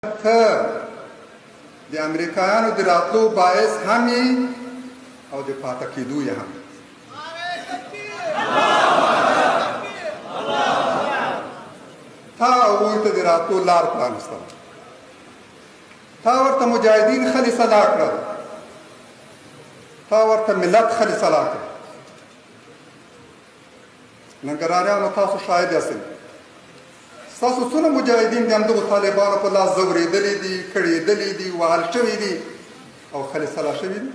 ته د امریکایانو د راتلو باعث هم یې او د پاتې کېدو یې هم. تا هغوی ته د راتلو لار پرانستله، تا ورته مجاهدین خلي سلا کړل، تا ورته ملت خلي سلا کړل. ننګرهاریانو تاسو شاهد یاستئ، ستاسو څونه مجاهدین د همدغو طالبانو په لاس ځورېدلي دي، کړېدلي دي، وهل شوي دي او خلي سلا شوي دي.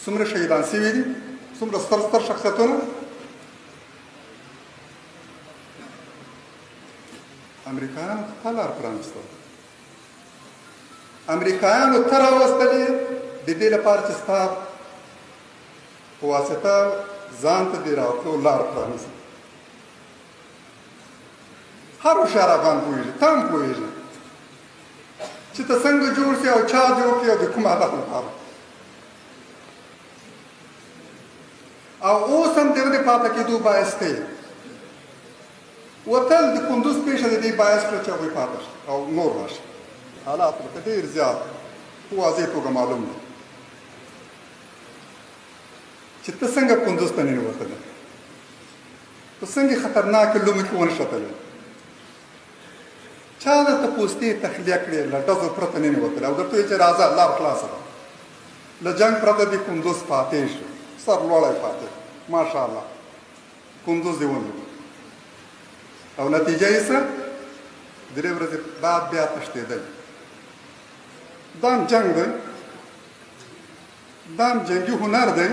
څومره شهیدان شوي دي، څومره ستر ستر شخصیتونه. امریکایانو ته لار پرانستله، امریکایانو ته راوستلې د دې لپاره چې ستا په واسطه ځان ته د راتلو لار پرانیسي. هر هوښیار افغان پوهېږي، ته هم پوهېږي چې ته څنګه جوړ شي او چا جوړ کړي او د کوم هدف لپاره. او اوس هم دغه د پاتې کېدو باعث ته یې. وتل د کندوز پېښه د دې باعث کړه چې هغوی پاتې شي او نور راشي. حالات ورته ډېر زیات په واضح توګه معلوم دي چې ته څنګه کندوز ته ننوتلی، ته څنګه خطرناکې لومې کې ونښتلی، چا درته پوستې تخلیه کړې، له ډزو پرته ننوتلی او درته وایي چې راځه لار خلاصه ده. له جنګ پرته دې کندوز فاتح شو، سرلوړی فاتح، ماشاءالله کندوز دې ونیو. او نتیجه یې څه؟ 3 ورځې بعد بیا تښتېدل. دا هم جنګ دی، دا هم جنګي هنر دی،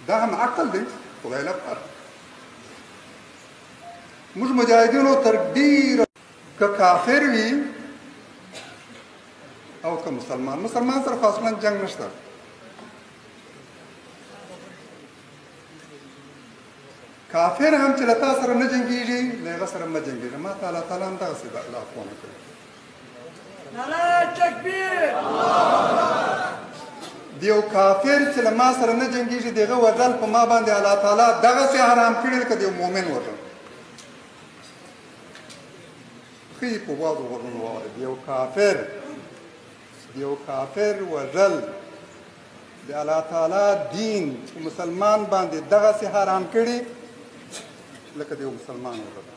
دا هم عقل دی خدای لپاره. موږ مجاهدینو تر ډېره که کافر وي او که مسلمان سره فاصله جنګ نشته. کافر هم چې له تا سره نه جنګېږي له هغه سره مه جنګېږه. ما ته الله تعالی هم دغسې لارښوونه کوي. نعره تکبیر. د یو کافر چې له ما سره نه جنګېږي د هغه وژل په ما باندې الله تعالی دغسې حرام کړي لکه د یو مؤمن وژل. ښه په وازو غوږونو واورئ. د یو کافر وژل د الله تعالی دین په مسلمان باندې دغسې حرام کړي لکه د یو مسلمان وژل.